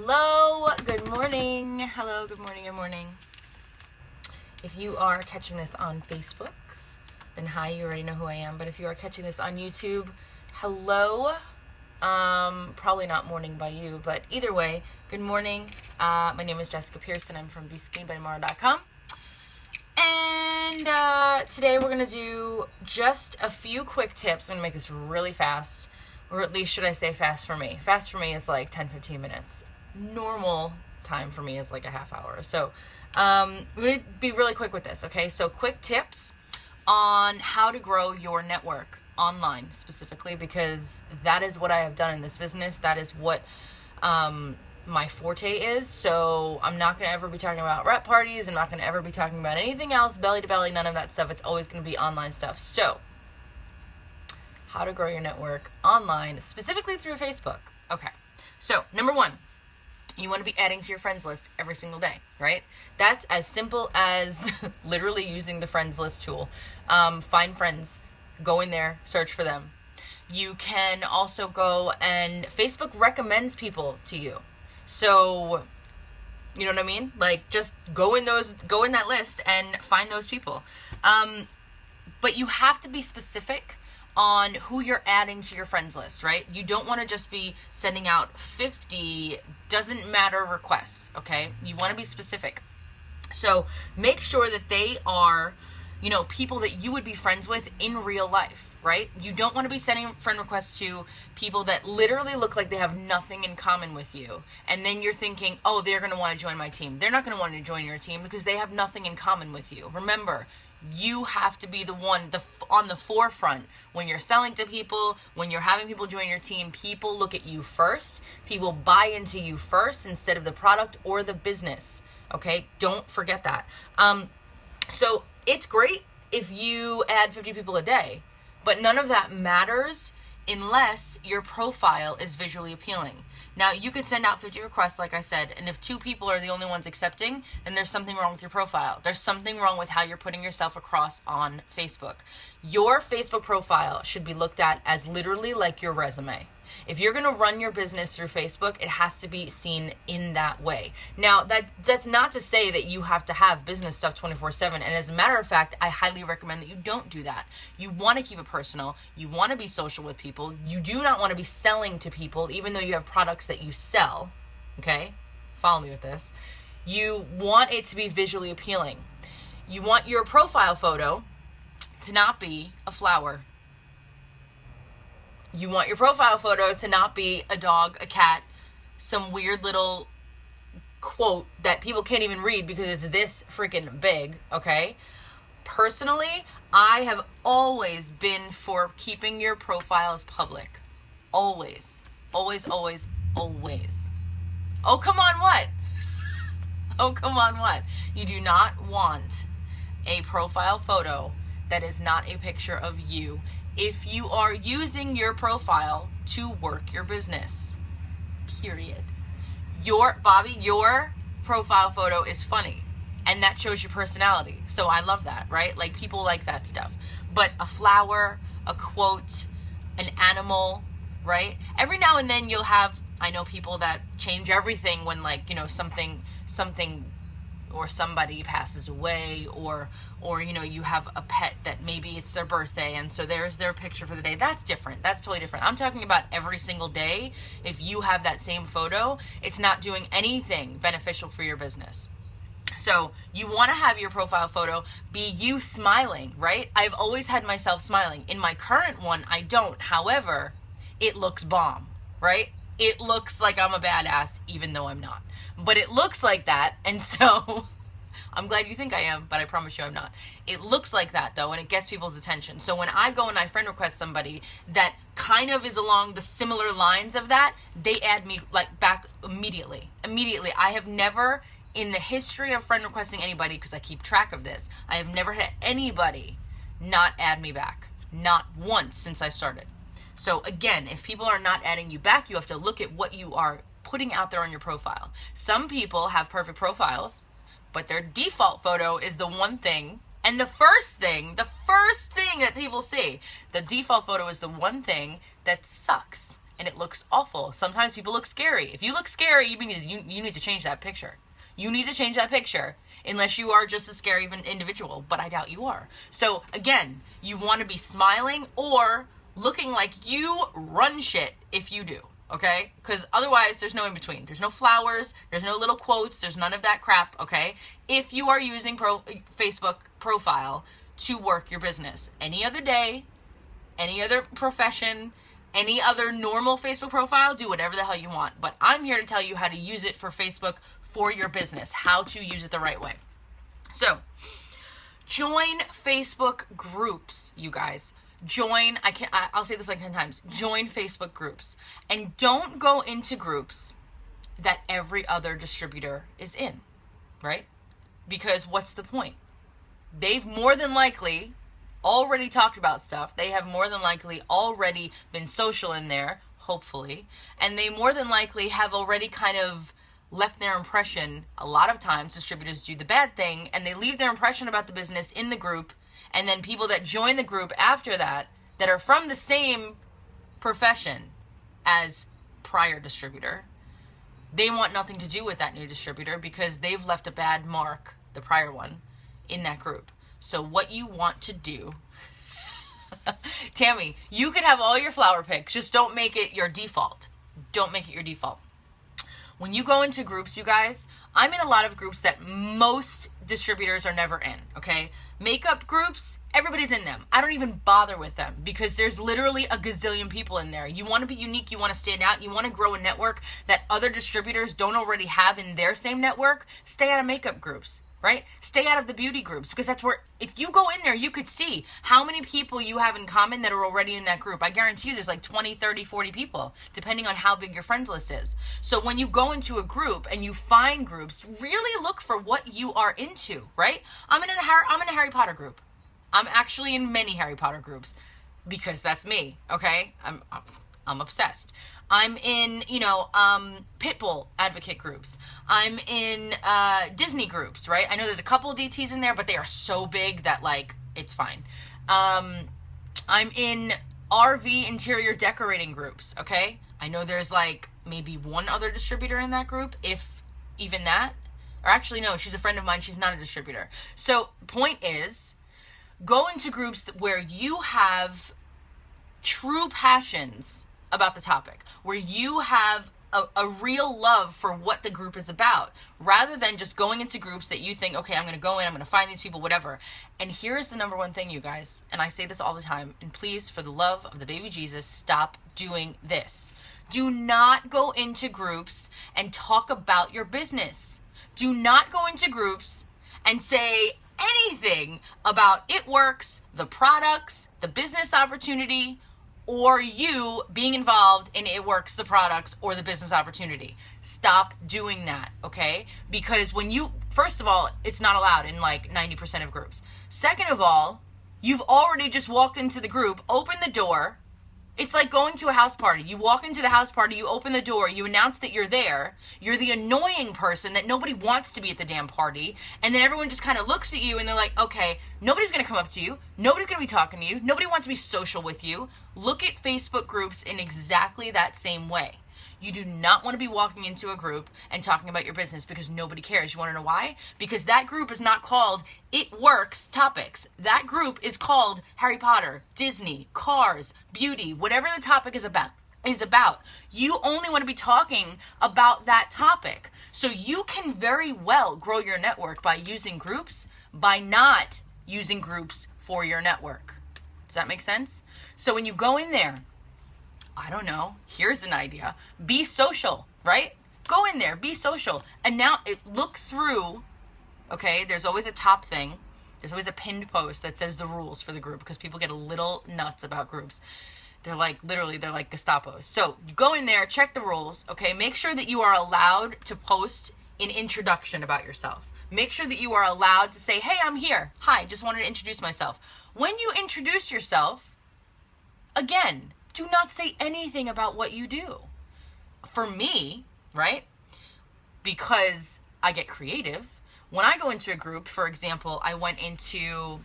Hello, good morning. Hello, good morning, good morning. If you are catching this on Facebook, then hi, you already know who I am. But if you are catching this on YouTube, hello. Probably not morning by you, but either way, good morning. My name is Jessica Pearson. I'm from BeSkinnyByTomorrow.com. And today we're going to do just a few quick tips. I'm going to make this really fast, or at least should I say fast for me. Fast for me is like 10-15 minutes. Normal time for me is like a half hour. So I'm going to be really quick with this, okay? So quick tips on how to grow your network online specifically, because that is what I have done in this business. That is what my forte is. So I'm not going to ever be talking about rep parties. I'm not going to ever be talking about anything else, belly to belly, none of that stuff. It's always going to be online stuff. So how to grow your network online, specifically through Facebook. Okay. So number one, you want to be adding to your friends list every single day, right? That's as simple as literally using the friends list tool. Find friends, go in there, search for them. You can also go and Facebook recommends people to you. So, you know what I mean? Like, just go in that list and find those people. But you have to be specific on who you're adding to your friends list, right? You don't want to just be sending out 50 doesn't matter requests, okay? You want to be specific. So make sure that they are, people that you would be friends with in real life, right? You don't want to be sending friend requests to people that literally look like they have nothing in common with you. And then you're thinking, oh, they're going to want to join my team. They're not going to want to join your team because they have nothing in common with you. Remember, you have to be the one on the forefront. When you're selling to people, when you're having people join your team, people look at you first. People buy into you first instead of the product or the business. Okay? Don't forget that. So it's great if you add 50 people a day, but none of that matters unless your profile is visually appealing. Now, you could send out 50 requests, like I said, and if 2 people are the only ones accepting, then there's something wrong with your profile. There's something wrong with how you're putting yourself across on Facebook. Your Facebook profile should be looked at as literally like your resume. If you're going to run your business through Facebook, it has to be seen in that way. Now, that's not to say that you have to have business stuff 24/7. And as a matter of fact, I highly recommend that you don't do that. You want to keep it personal. You want to be social with people. You do not want to be selling to people, even though you have products that you sell. Okay? Follow me with this. You want it to be visually appealing. You want your profile photo to not be a flower. You want your profile photo to not be a dog, a cat, some weird little quote that people can't even read because it's this freaking big, okay? Personally, I have always been for keeping your profiles public. Always. Always, always, always. Oh, come on, what? Oh, come on, what? You do not want a profile photo that is not a picture of you if you are using your profile to work your business, period. Your profile photo is funny, and that shows your personality. So I love that, right? Like, people like that stuff. But a flower, a quote, an animal, right? Every now and then you'll have, I know people that change everything when, like, something or somebody passes away, or you have a pet that maybe it's their birthday and so there's their picture for the day. That's different. That's totally different. I'm talking about every single day. If you have that same photo, it's not doing anything beneficial for your business. So you want to have your profile photo be you smiling, right? I've always had myself smiling. In my current one, I don't. However, it looks bomb, right? It looks like I'm a badass, even though I'm not. But it looks like that, and so I'm glad you think I am, but I promise you I'm not. It looks like that, though, and it gets people's attention. So when I go and I friend request somebody that kind of is along the similar lines of that, they add me, like, back immediately. Immediately. I have never, in the history of friend requesting anybody, because I keep track of this, I have never had anybody not add me back. Not once since I started. So again, if people are not adding you back, you have to look at what you are putting out there on your profile. Some people have perfect profiles, but their default photo is the one thing, and the first thing that people see, the default photo is the one thing that sucks. and it looks awful. Sometimes people look scary. If you look scary, you need to change that picture. You need to change that picture, unless you are just a scary individual, but I doubt you are. So again, you want to be smiling or looking like you run shit if you do, okay? Because otherwise, there's no in between. There's no flowers, there's no little quotes, there's none of that crap, okay? If you are using Facebook profile to work your business, any other day, any other profession, any other normal Facebook profile, do whatever the hell you want. But I'm here to tell you how to use it for Facebook for your business, how to use it the right way. So, join Facebook groups, you guys. I'll say this like 10 times. Join Facebook groups. And don't go into groups that every other distributor is in, right? Because what's the point? They've more than likely already talked about stuff. They have more than likely already been social in there, hopefully. And they more than likely have already kind of left their impression. A lot of times distributors do the bad thing and they leave their impression about the business in the group, and then people that join the group after that are from the same profession as prior distributor, they want nothing to do with that new distributor because they've left a bad mark, the prior one, in that group. So what you want to do, Tammy, you can have all your flower picks, just don't make it your default. Don't make it your default. When you go into groups, you guys, I'm in a lot of groups that most distributors are never in, okay? Makeup groups, everybody's in them. I don't even bother with them because there's literally a gazillion people in there. You want to be unique, you want to stand out, you want to grow a network that other distributors don't already have in their same network, stay out of makeup groups, right? Stay out of the beauty groups, because that's where, if you go in there, you could see how many people you have in common that are already in that group. I guarantee you there's like 20, 30, 40 people, depending on how big your friends list is. So when you go into a group and you find groups, really look for what you are into, right? I'm in a Harry Potter group. I'm actually in many Harry Potter groups because that's me, okay? I'm obsessed. I'm in, Pitbull advocate groups. I'm in Disney groups, right? I know there's a couple of DTs in there, but they are so big that, like, it's fine. I'm in RV interior decorating groups, okay? I know there's, like, maybe one other distributor in that group, if even that. Or actually, no, she's a friend of mine. She's not a distributor. So, point is, go into groups where you have true passions about the topic, where you have a real love for what the group is about, rather than just going into groups that you think, okay, I'm going to go in, I'm going to find these people, whatever. And here's the number one thing, you guys, and I say this all the time, and please, for the love of the baby Jesus, stop doing this. Do not go into groups and talk about your business. Do not go into groups and say anything about It Works, the products, the business opportunity, or you being involved in It Works, the products, or the business opportunity. Stop doing that, okay? Because first of all, it's not allowed in like 90% of groups. Second of all, you've already just walked into the group, opened the door. It's like going to a house party. You walk into the house party, you open the door, you announce that you're there. You're the annoying person that nobody wants to be at the damn party. And then everyone just kind of looks at you and they're like, okay, nobody's going to come up to you. Nobody's going to be talking to you. Nobody wants to be social with you. Look at Facebook groups in exactly that same way. You do not want to be walking into a group and talking about your business because nobody cares. You want to know why? Because that group is not called It Works Topics. That group is called Harry Potter, Disney, cars, beauty, whatever the topic is about. You only want to be talking about that topic. So you can very well grow your network by using groups, by not using groups for your network. Does that make sense? So when you go in there, I don't know, here's an idea. Be social, right? Go in there, be social. And now look through, okay, there's always a top thing. There's always a pinned post that says the rules for the group because people get a little nuts about groups. They're like Gestapos. So you go in there, check the rules, okay? Make sure that you are allowed to post an introduction about yourself. Make sure that you are allowed to say, hey, I'm here. Hi, just wanted to introduce myself. When you introduce yourself, again, do not say anything about what you do. For me, right? Because I get creative. When I go into a group, for example, I went into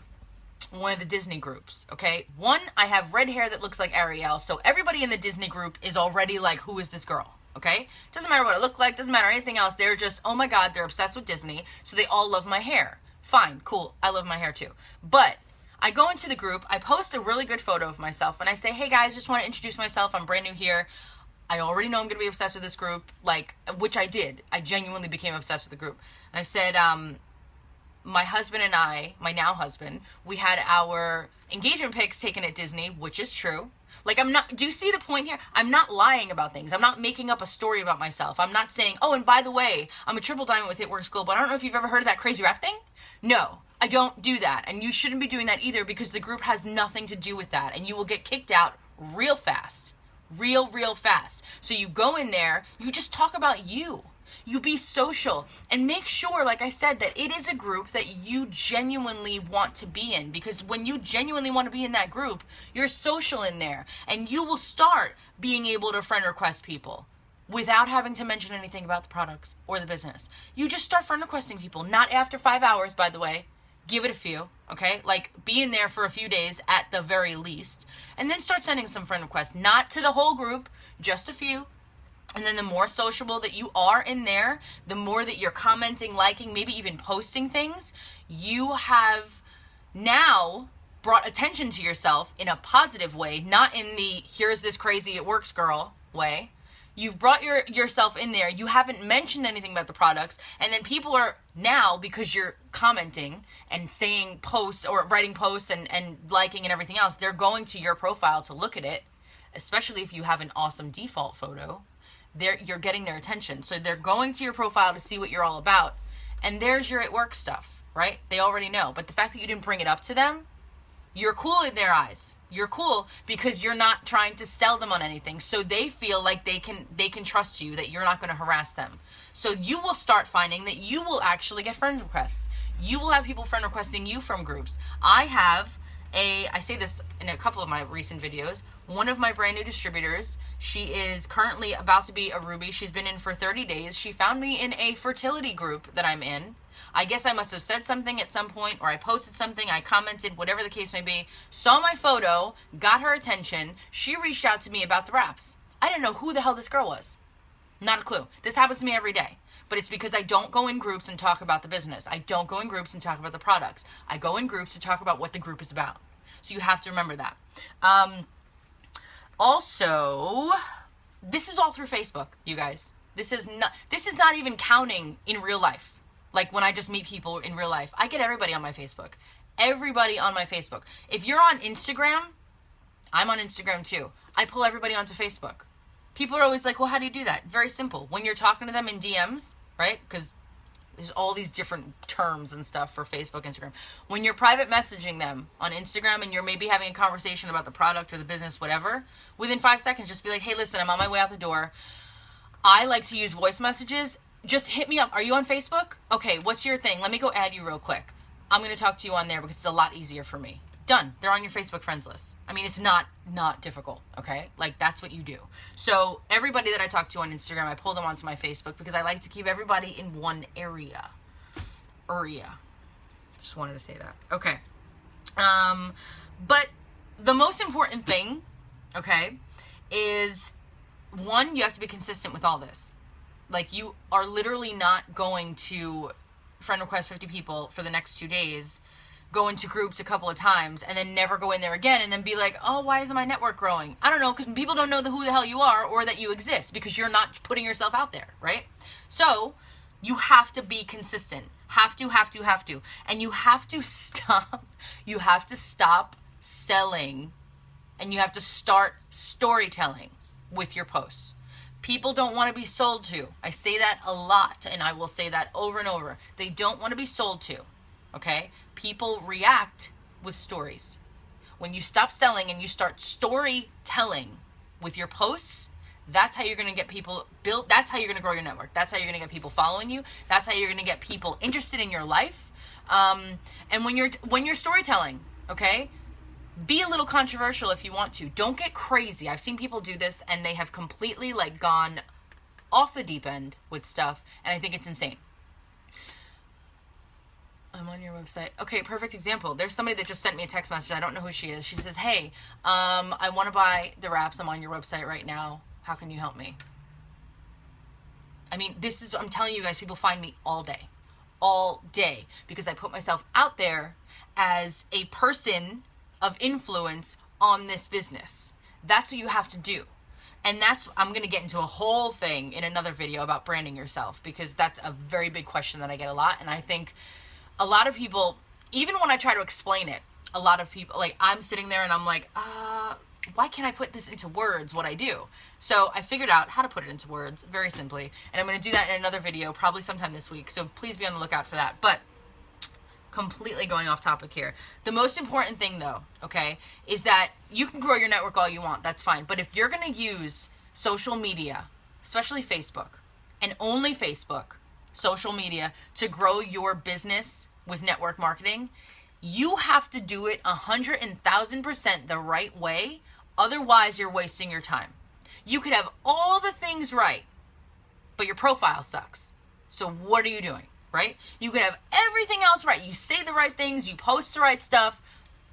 one of the Disney groups, okay? One, I have red hair that looks like Ariel, so everybody in the Disney group is already like, who is this girl, okay? Doesn't matter what I look like, doesn't matter anything else. They're just, oh my God, they're obsessed with Disney, so they all love my hair. Fine, cool, I love my hair too. But I go into the group, I post a really good photo of myself, and I say, hey guys, just want to introduce myself, I'm brand new here. I already know I'm going to be obsessed with this group, like, which I did. I genuinely became obsessed with the group. And I said, my husband and I, my now husband, we had our engagement pics taken at Disney, which is true. Like, do you see the point here? I'm not lying about things. I'm not making up a story about myself. I'm not saying, oh, and by the way, I'm a triple diamond with It Works Global. I don't know if you've ever heard of that crazy rap thing. No, I don't do that. And you shouldn't be doing that either, because the group has nothing to do with that. And you will get kicked out real fast. Real fast. So you go in there, you just talk about you. You be social and make sure, like I said, that it is a group that you genuinely want to be in, because when you genuinely want to be in that group, you're social in there, and you will start being able to friend request people without having to mention anything about the products or the business. You just start friend requesting people, not after 5 hours, by the way. Give it a few, okay? Like, be in there for a few days at the very least, and then start sending some friend requests, not to the whole group, just a few. And then the more sociable that you are in there, the more that you're commenting, liking, maybe even posting things, you have now brought attention to yourself in a positive way, not in the here's this crazy it works girl way. You've brought yourself in there. You haven't mentioned anything about the products. And then people are now, because you're commenting and saying posts or writing posts and liking and everything else, they're going to your profile to look at it, especially if you have an awesome default photo. You're getting their attention. So they're going to your profile to see what you're all about. And there's your It Works stuff, right? They already know. But the fact that you didn't bring it up to them, you're cool in their eyes. You're cool because you're not trying to sell them on anything. So they feel like they can trust you, that you're not going to harass them. So you will start finding that you will actually get friend requests. You will have people friend requesting you from groups. I say this in a couple of my recent videos, one of my brand new distributors, she is currently about to be a Ruby. She's been in for 30 days. She found me in a fertility group that I'm in. I guess I must have said something at some point, or I posted something, I commented, whatever the case may be, saw my photo, got her attention. She reached out to me about the wraps. I didn't know who the hell this girl was. Not a clue. This happens to me every day. But it's because I don't go in groups and talk about the business. I don't go in groups and talk about the products. I go in groups to talk about what the group is about. So you have to remember that. Also, this is all through Facebook, you guys. This is not even counting in real life. Like when I just meet people in real life. I get everybody on my Facebook. Everybody on my Facebook. If you're on Instagram, I'm on Instagram too. I pull everybody onto Facebook. People are always like, well, how do you do that? Very simple. When you're talking to them in DMs, right? Because there's all these different terms and stuff for Facebook, Instagram. When you're private messaging them on Instagram and you're maybe having a conversation about the product or the business, whatever, within 5 seconds, just be like, hey, listen, I'm on my way out the door. I like to use voice messages. Just hit me up. Are you on Facebook? Okay, what's your thing? Let me go add you real quick. I'm going to talk to you on there because it's a lot easier for me. Done. They're on your Facebook friends list. I mean, it's not difficult, okay? Like, that's what you do. So everybody that I talk to on Instagram, I pull them onto my Facebook because I like to keep everybody in one area. Just wanted to say that. Okay. But the most important thing, okay, is, one, you have to be consistent with all this. Like, you are literally not going to friend request 50 people for the next 2 days, go into groups a couple of times, and then never go in there again, and then be like, oh, why isn't my network growing? I don't know, because people don't know who the hell you are or that you exist because you're not putting yourself out there, right? So you have to be consistent. Have to. And you have to stop. You have to stop selling, and you have to start storytelling with your posts. People don't want to be sold to. I say that a lot, and I will say that over and over. They don't want to be sold to, okay? People react with stories. When you stop selling and you start storytelling with your posts, that's how you're going to get people built. That's how you're going to grow your network. That's how you're going to get people following you. That's how you're going to get people interested in your life. And when you're storytelling, okay? Be a little controversial if you want to. Don't get crazy. I've seen people do this and they have completely like gone off the deep end with stuff, and I think it's insane. I'm on your website. Okay, perfect example. There's somebody that just sent me a text message. I don't know who she is. She says, hey, I want to buy the wraps. I'm on your website right now. How can you help me? I mean, I'm telling you guys, people find me all day, because I put myself out there as a person of influence on this business. That's what you have to do. And I'm going to get into a whole thing in another video about branding yourself, because that's a very big question that I get a lot. And I think a lot of people, even when I try to explain it, a lot of people, like, I'm sitting there and I'm like, why can't I put this into words, what I do? So I figured out how to put it into words very simply. And I'm going to do that in another video, probably sometime this week. So please be on the lookout for that. But completely going off topic here. The most important thing, though, okay, is that you can grow your network all you want. That's fine. But if you're going to use social media, especially Facebook, and only Facebook, social media, to grow your business with network marketing, you have to do it 100,000% the right way. Otherwise, you're wasting your time. You could have all the things right, but your profile sucks. So what are you doing, right? You could have everything else right. You say the right things, you post the right stuff,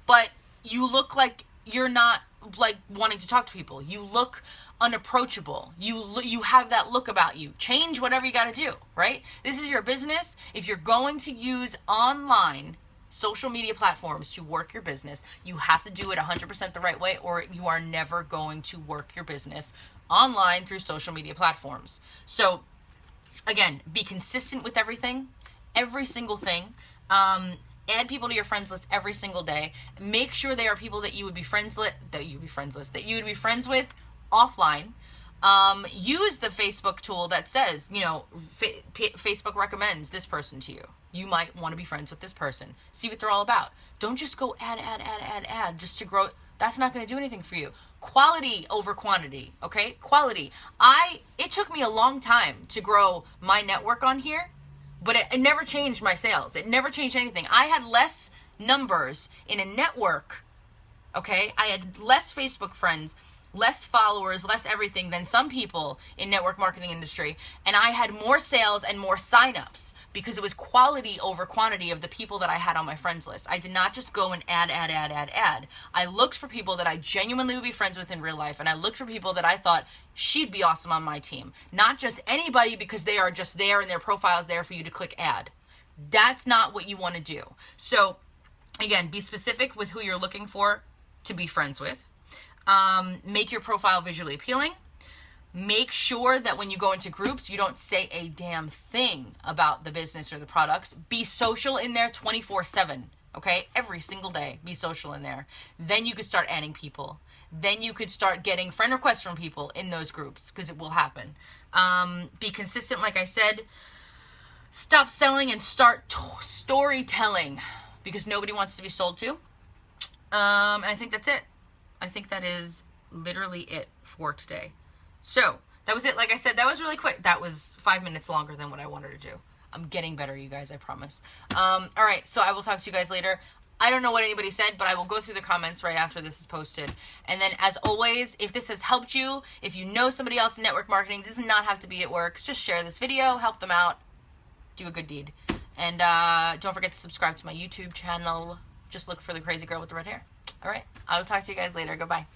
but you look like you're not like wanting to talk to people. You look unapproachable. You have that look about you. Change whatever you got to do, right? This is your business. If you're going to use online social media platforms to work your business, you have to do it 100% the right way, or you are never going to work your business online through social media platforms. So again, be consistent with everything, every single thing. Add people to your friends list every single day. Make sure they are people that you would be friends with, that you would be friends with offline. Use the Facebook tool that says, Facebook recommends this person to you. You might want to be friends with this person. See what they're all about. Don't just go add just to grow. That's not going to do anything for you. Quality over quantity, okay? Quality. It took me a long time to grow my network on here, but it never changed my sales. It never changed anything. I had less numbers in a network, okay? I had less Facebook friends, less followers, less everything than some people in network marketing industry. And I had more sales and more signups because it was quality over quantity of the people that I had on my friends list. I did not just go and add. I looked for people that I genuinely would be friends with in real life. And I looked for people that I thought she'd be awesome on my team. Not just anybody because they are just there and their profile is there for you to click add. That's not what you want to do. So again, be specific with who you're looking for to be friends with. Make your profile visually appealing. Make sure that when you go into groups, you don't say a damn thing about the business or the products. Be social in there 24/7, okay? Every single day, be social in there. Then you could start adding people. Then you could start getting friend requests from people in those groups, because it will happen. Be consistent, like I said. Stop selling and start storytelling, because nobody wants to be sold to. And I think that's it. I think that is literally it for today. So that was it. Like I said, that was really quick. That was 5 minutes longer than what I wanted to do. I'm getting better, you guys, I promise. All right, so I will talk to you guys later. I don't know what anybody said, but I will go through the comments right after this is posted. And then, as always, if this has helped you, if you know somebody else in network marketing, does not have to be at work, just share this video, help them out, do a good deed. And don't forget to subscribe to my YouTube channel. Just look for the crazy girl with the red hair. All right, I will talk to you guys later. Goodbye.